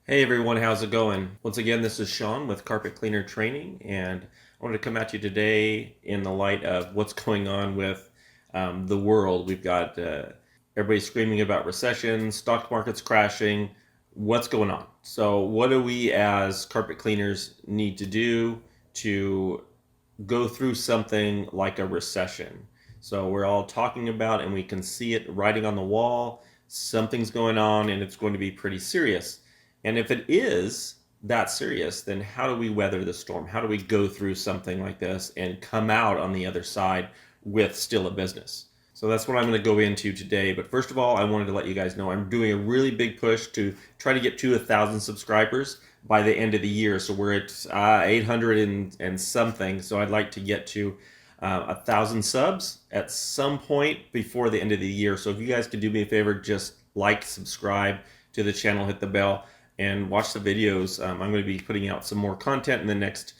Hey everyone, how's it going? Once again, this is Sean with Carpet Cleaner Training, and I wanted to come at you today in the light of what's going on with the world. We've got everybody screaming about recession, stock market's crashing. What's going on? So, what do we as carpet cleaners need to do to go through something like a recession? So, we're all talking about, and we can see it writing on the wall. Something's going on, and it's going to be pretty serious. And if it is that serious, then how do we weather the storm? How do we go through something like this and come out on the other side with still a business? So that's what I'm going to go into today. But first of all, I wanted to let you guys know I'm doing a really big push to try to get to 1,000 subscribers by the end of the year. So we're at 800 and something. So I'd like to get to 1,000 subs at some point before the end of the year. So if you guys could do me a favor, just like, subscribe to the channel, hit the bell, and watch the videos. I'm going to be putting out some more content in the next,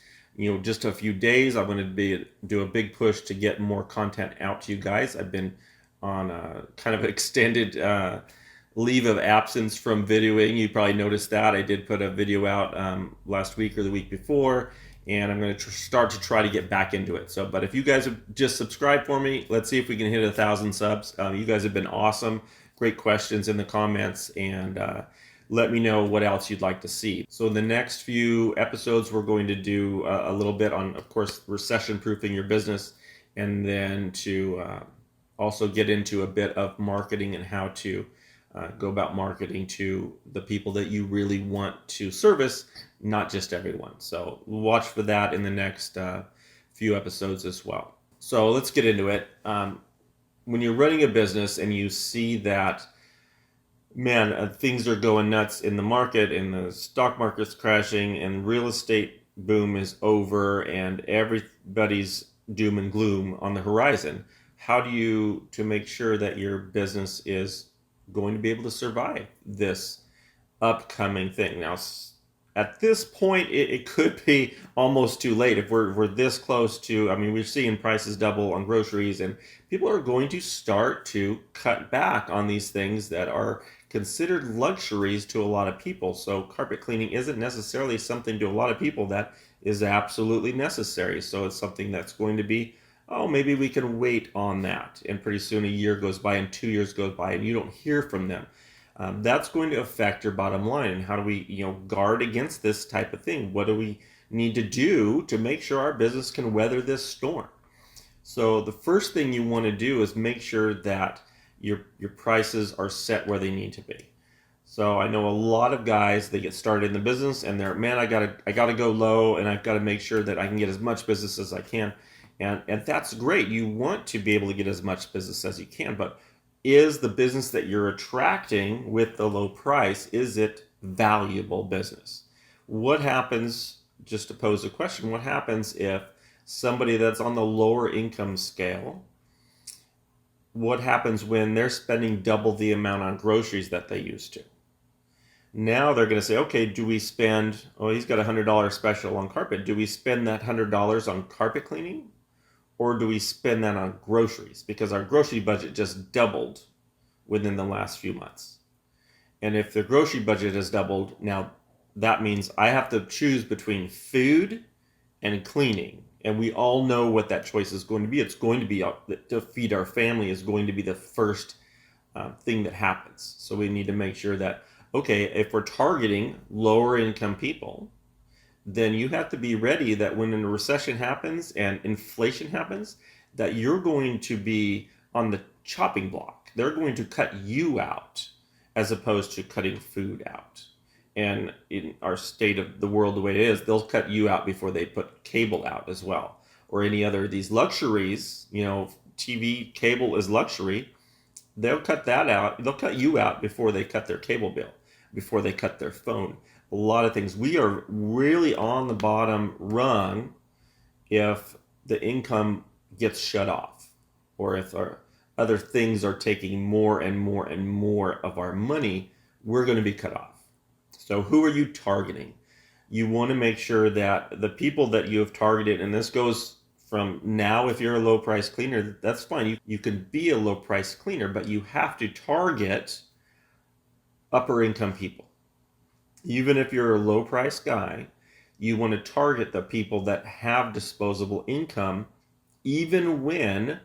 just a few days. I'm going to do a big push to get more content out to you guys. I've been on a kind of extended leave of absence from videoing. You probably noticed that I did put a video out last week or the week before, and I'm going to start to try to get back into it. So, but if you guys have just subscribed for me, let's see if we can hit 1,000 subs. You guys have been awesome. Great questions in the comments, and let me know what else you'd like to see. So in the next few episodes, we're going to do a little bit on, of course, recession proofing your business, and then to also get into a bit of marketing and how to go about marketing to the people that you really want to service, not just everyone. So watch for that in the next few episodes as well. So let's get into it. When you're running a business and you see that, man, things are going nuts in the market, and the stock market's crashing, and real estate boom is over, and everybody's doom and gloom on the horizon. How do you to make sure that your business is going to be able to survive this upcoming thing? Now, at this point, it could be almost too late. If we're this close to, I mean, we're seeing prices double on groceries, and people are going to start to cut back on these things that are considered luxuries to a lot of people. So carpet cleaning isn't necessarily something to a lot of people that is absolutely necessary. So it's something that's going to be, oh, maybe we can wait on that. And pretty soon a year goes by and 2 years goes by and you don't hear from them. That's going to affect your bottom line. And how do we, guard against this type of thing? What do we need to do to make sure our business can weather this storm? So the first thing you want to do is make sure that your prices are set where they need to be. So I know a lot of guys, they get started in the business and they're, man, I gotta go low, and I've got to make sure that I can get as much business as I can. And that's great. You want to be able to get as much business as you can, but is the business that you're attracting with the low price, is it valuable business? What happens, just to pose a question, what happens if somebody that's on the lower income scale, what happens when they're spending double the amount on groceries that they used to? Now they're going to say, okay, do we spend, oh, he's got $100 special on carpet. Do we spend that $100 on carpet cleaning? Or do we spend that on groceries? Because our grocery budget just doubled within the last few months. And if the grocery budget has doubled, now that means I have to choose between food and cleaning. And we all know what that choice is going to be. It's going to be to feed our family is going to be the first thing that happens. So we need to make sure that, okay, if we're targeting lower income people, then you have to be ready that when a recession happens and inflation happens, that you're going to be on the chopping block. They're going to cut you out as opposed to cutting food out. And in our state of the world the way it is, they'll cut you out before they put cable out as well, or any other of these luxuries. TV cable is luxury. They'll cut that out. They'll cut you out before they cut their cable bill, before they cut their phone. A lot of things. We are really on the bottom rung if the income gets shut off, or if our other things are taking more and more and more of our money, we're going to be cut off. So who are you targeting? You want to make sure that the people that you have targeted, and this goes from now, if you're a low price cleaner, that's fine. You can be a low price cleaner, but you have to target upper income people. Even if you're a low price guy, you want to target the people that have disposable income, even when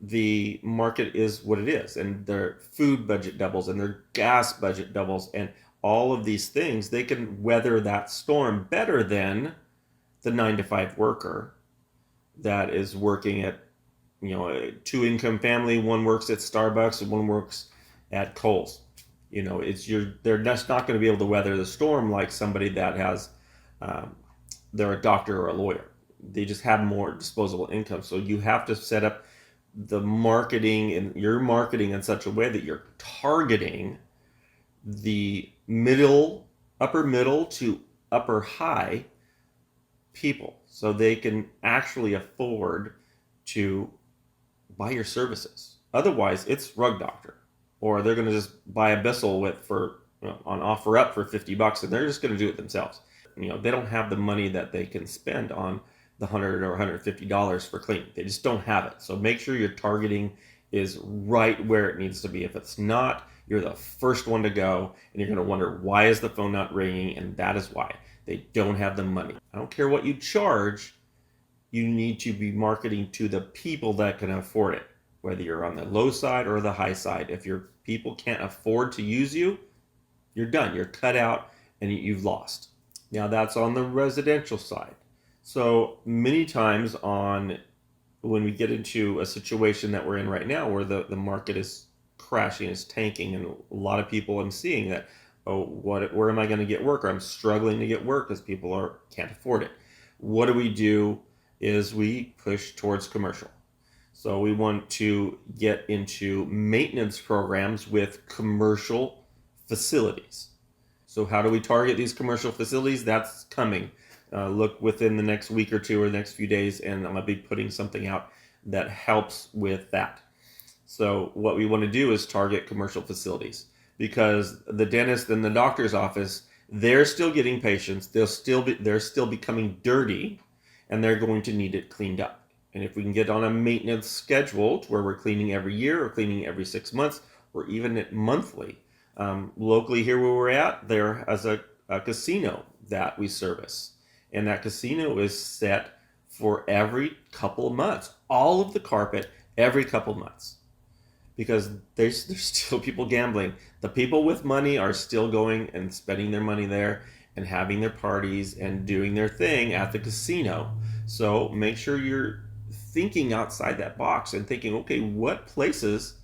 the market is what it is and their food budget doubles and their gas budget doubles and all of these things. They can weather that storm better than the 9 to 5 worker that is working at, a two income family. One works at Starbucks and one works at Kohl's. They're just not going to be able to weather the storm like somebody that has, um, they're a doctor or a lawyer. They just have more disposable income. So you have to set up the marketing and your marketing in such a way that you're targeting the upper middle to upper high people so they can actually afford to buy your services. Otherwise, it's rug doctor, or they're going to just buy a Bissell on OfferUp for $50, and they're just going to do it themselves. They don't have the money that they can spend on the $100 or $150 for cleaning. They just don't have it. So make sure your targeting is right where it needs to be. If it's not, you're the first one to go, and you're going to wonder, why is the phone not ringing? And that is why. They don't have the money. I don't care what you charge. You need to be marketing to the people that can afford it, whether you're on the low side or the high side. If your people can't afford to use you, you're done. You're cut out and you've lost. Now that's on the residential side. So many times when we get into a situation that we're in right now where the market is crashing, is tanking, and a lot of people I'm seeing that, where am I going to get work? Or I'm struggling to get work because people can't afford it. What do? Is we push towards commercial. So we want to get into maintenance programs with commercial facilities. So how do we target these commercial facilities? That's coming. Look within the next week or two or the next few days, and I'm going to be putting something out that helps with that. So what we want to do is target commercial facilities, because the dentist and the doctor's office, they're still getting patients. They're still becoming dirty, and they're going to need it cleaned up. And if we can get on a maintenance schedule to where we're cleaning every year or cleaning every 6 months or even monthly, locally here where we're at, there is a casino that we service. And that casino is set for every couple of months. All of the carpet every couple of months. Because there's still people gambling. The people with money are still going and spending their money there and having their parties and doing their thing at the casino. So make sure you're thinking outside that box and thinking, okay, what places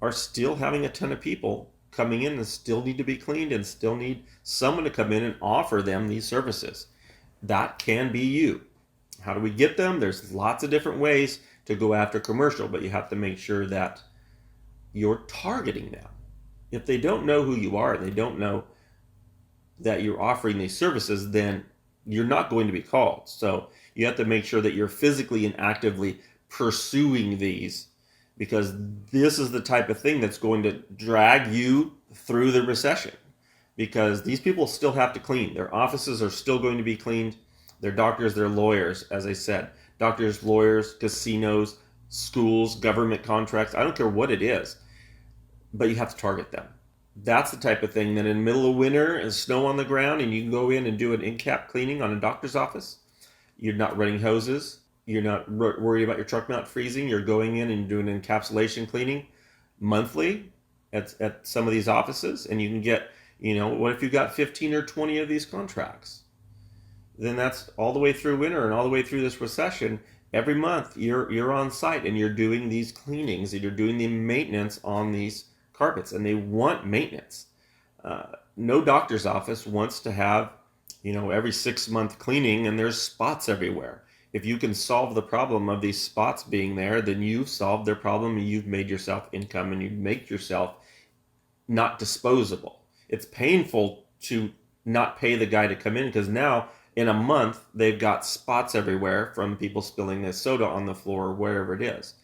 are still having a ton of people coming in and still need to be cleaned and still need someone to come in and offer them these services? That can be you. How do we get them? There's lots of different ways to go after commercial, but you have to make sure that you're targeting them. If they don't know who you are, they don't know that you're offering these services, then you're not going to be called. So you have to make sure that you're physically and actively pursuing these, because this is the type of thing that's going to drag you through the recession, because these people still have to clean. Their offices are still going to be cleaned. Their doctors, their lawyers, as I said, doctors, lawyers, casinos, schools, government contracts. I don't care what it is, but you have to target them. That's the type of thing that in the middle of winter and snow on the ground, and you can go in and do an in-cap cleaning on a doctor's office. You're not running hoses. You're not worried about your truck not freezing. You're going in and doing encapsulation cleaning monthly at some of these offices, and you can get, what if you got 15 or 20 of these contracts? Then that's all the way through winter and all the way through this recession. Every month you're on site and you're doing these cleanings and you're doing the maintenance on these carpets, and they want maintenance. No doctor's office wants to have, every 6-month cleaning and there's spots everywhere. If you can solve the problem of these spots being there, then you've solved their problem and you've made yourself income and you make yourself not disposable. It's painful to not pay the guy to come in, because now in a month they've got spots everywhere from people spilling their soda on the floor or wherever it is.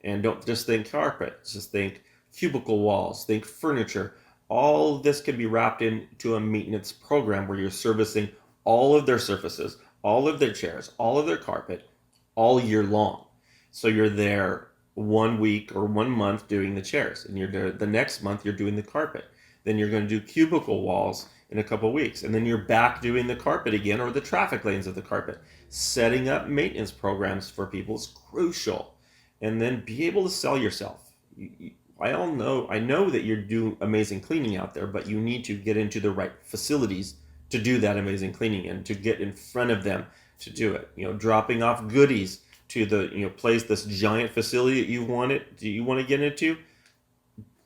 And don't just think carpet, just think cubicle walls, think furniture. All of this can be wrapped into a maintenance program where you're servicing all of their surfaces, all of their chairs, all of their carpet, all year long. So you're there 1 week or 1 month doing the chairs, and you're there the next month you're doing the carpet. Then you're going to do cubicle walls in a couple weeks. And then you're back doing the carpet again, or the traffic lanes of the carpet. Setting up maintenance programs for people is crucial. And then be able to sell yourself. I know that you're doing amazing cleaning out there, but you need to get into the right facilities to do that amazing cleaning and to get in front of them to do it. Dropping off goodies to the place, this giant facility that you want to get into.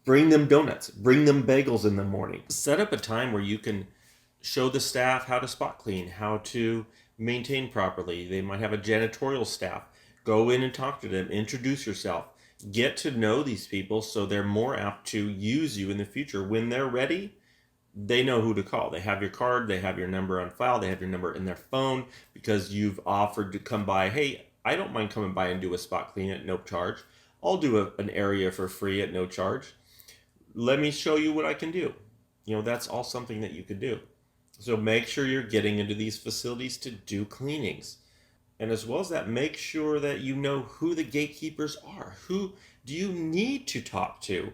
Bring them donuts, bring them bagels in the morning. Set up a time where you can show the staff how to spot clean, how to maintain properly. They might have a janitorial staff. Go in and talk to them, introduce yourself, get to know these people so they're more apt to use you in the future. When they're ready, they know who to call. They have your card, they have your number on file, they have your number in their phone because you've offered to come by. Hey, I don't mind coming by and do a spot clean at no charge. I'll do an area for free at no charge. Let me show you what I can do. That's all something that you could do. So make sure you're getting into these facilities to do cleanings. And as well as that, make sure that you know who the gatekeepers are. Who do you need to talk to?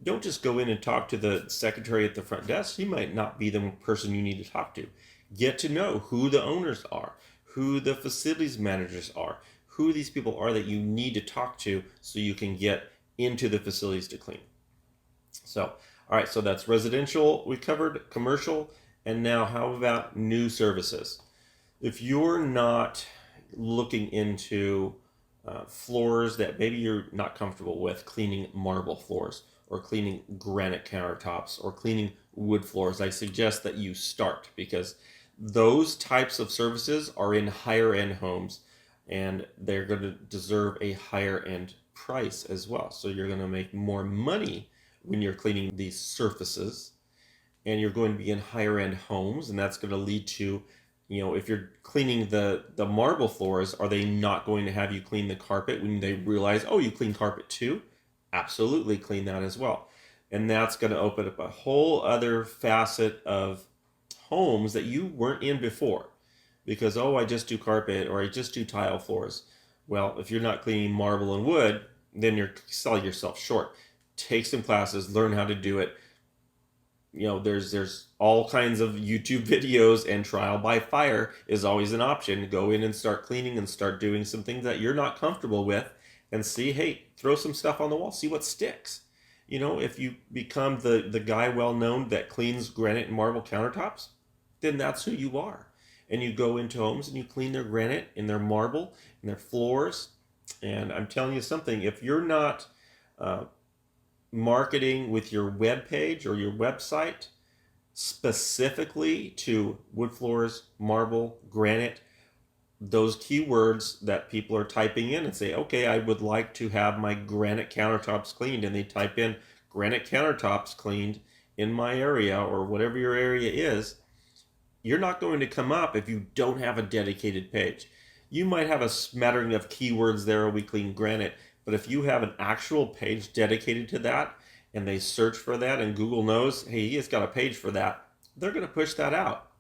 Don't just go in and talk to the secretary at the front desk. He might not be the person you need to talk to. Get to know who the owners are, who the facilities managers are, who these people are that you need to talk to so you can get into the facilities to clean. So, all right, so that's residential, we covered commercial, and now how about new services? If you're not looking into floors that maybe you're not comfortable with, cleaning marble floors or cleaning granite countertops or cleaning wood floors, I suggest that you start, because those types of services are in higher end homes and they're going to deserve a higher end price as well. So you're going to make more money when you're cleaning these surfaces, and you're going to be in higher end homes, and that's going to lead to, if you're cleaning the marble floors, are they not going to have you clean the carpet when they realize, oh, you clean carpet too? Absolutely, clean that as well. And that's going to open up a whole other facet of homes that you weren't in before, because, oh, I just do carpet or I just do tile floors. Well, if you're not cleaning marble and wood, then you're selling yourself short. Take some classes, learn how to do it. There's all kinds of YouTube videos, and trial by fire is always an option. Go in and start cleaning and start doing some things that you're not comfortable with and see, hey, throw some stuff on the wall, see what sticks. If you become the guy well known that cleans granite and marble countertops, then that's who you are. And you go into homes and you clean their granite and their marble and their floors. And I'm telling you something, if you're not marketing with your web page or your website specifically to wood floors, marble, granite, those keywords that people are typing in and say, okay, I would like to have my granite countertops cleaned, and they type in granite countertops cleaned in my area or whatever your area is, you're not going to come up if you don't have a dedicated page. You might have a smattering of keywords there, we clean granite, but if you have an actual page dedicated to that and they search for that and Google knows, hey, he has got a page for that, they're going to push that out.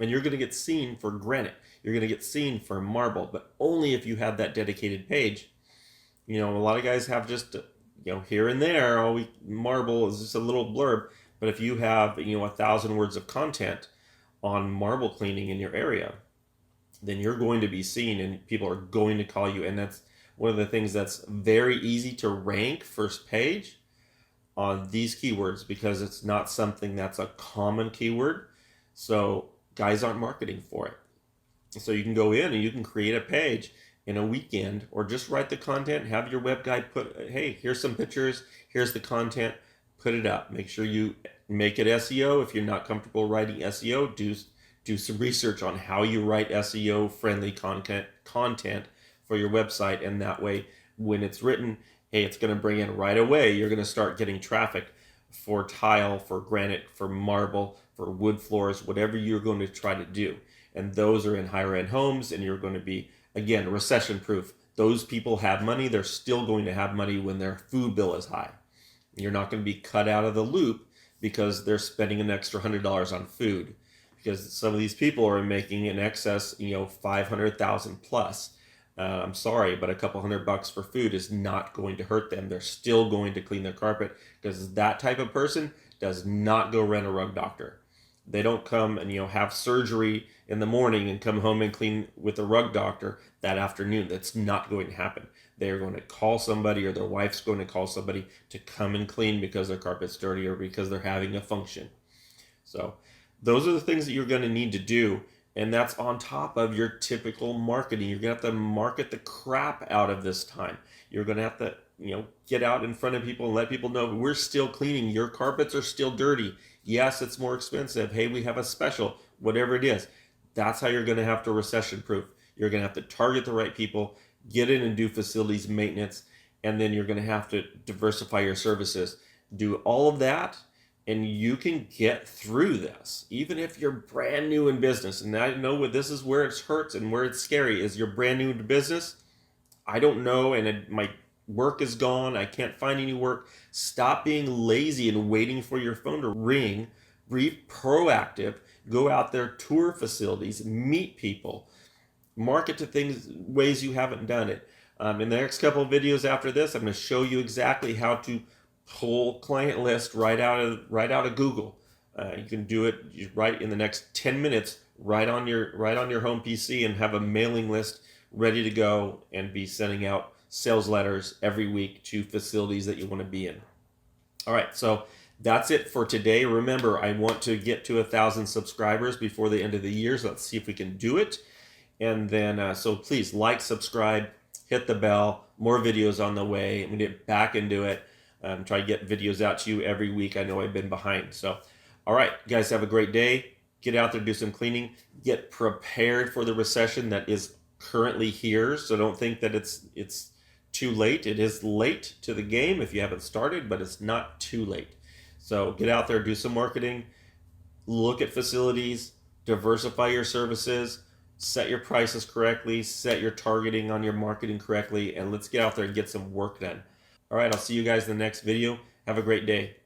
And you're going to get seen for granite. You're going to get seen for marble, but only if you have that dedicated page. A lot of guys have just, here and there, marble is just a little blurb. But if you have, 1,000 words of content on marble cleaning in your area, then you're going to be seen and people are going to call you. And that's one of the things that's very easy to rank first page on these keywords, because it's not something that's a common keyword. So guys aren't marketing for it. So you can go in and you can create a page in a weekend, or just write the content, have your web guy put, hey, here's some pictures, here's the content, put it up. Make sure you make it SEO. If you're not comfortable writing SEO, do some research on how you write SEO friendly content for your website, and that way when it's written, hey, it's going to bring in right away. You're going to start getting traffic for tile, for granite, for marble, for wood floors, whatever you're going to try to do. And those are in higher end homes, and you're going to be, again, recession proof. Those people have money. They're still going to have money when their food bill is high. You're not going to be cut out of the loop because they're spending an extra $100 on food, because some of these people are making in excess, 500,000 plus. I'm sorry, but a couple $100 for food is not going to hurt them. They're still going to clean their carpet, because that type of person does not go rent a rug doctor. They don't come and have surgery in the morning and come home and clean with a rug doctor that afternoon. That's not going to happen. They are going to call somebody, or their wife's going to call somebody to come and clean because their carpet's dirty or because they're having a function. So those are the things that you're going to need to do. And that's on top of your typical marketing. You're going to have to market the crap out of this time. You're going to have to, get out in front of people and let people know we're still cleaning. Your carpets are still dirty. Yes, it's more expensive. Hey, we have a special, whatever it is. That's how you're going to have to recession proof. You're going to have to target the right people, get in and do facilities maintenance, and then you're going to have to diversify your services. Do all of that, and you can get through this, even if you're brand new in business. And I know this is where it hurts and where it's scary is you're brand new to business. I don't know, and my work is gone. I can't find any work. Stop being lazy and waiting for your phone to ring. Be proactive. Go out there, tour facilities, meet people, market to things, ways you haven't done it. In the next couple of videos after this, I'm going to show you exactly how to pull client list right out of Google. You can do it right in the next 10 minutes, right on your home PC, and have a mailing list ready to go and be sending out sales letters every week to facilities that you want to be in. All right, so that's it for today. Remember, I want to get to 1,000 subscribers before the end of the year, so let's see if we can do it. And then, so please like, subscribe, hit the bell. More videos on the way. I'm going to get back into it. Try to get videos out to you every week. I know I've been behind. So, all right, guys, have a great day. Get out there, do some cleaning. Get prepared for the recession that is currently here. So don't think that it's too late. It is late to the game if you haven't started, but it's not too late. So get out there, do some marketing, look at facilities, diversify your services, set your prices correctly, set your targeting on your marketing correctly, and let's get out there and get some work done. All right, I'll see you guys in the next video. Have a great day.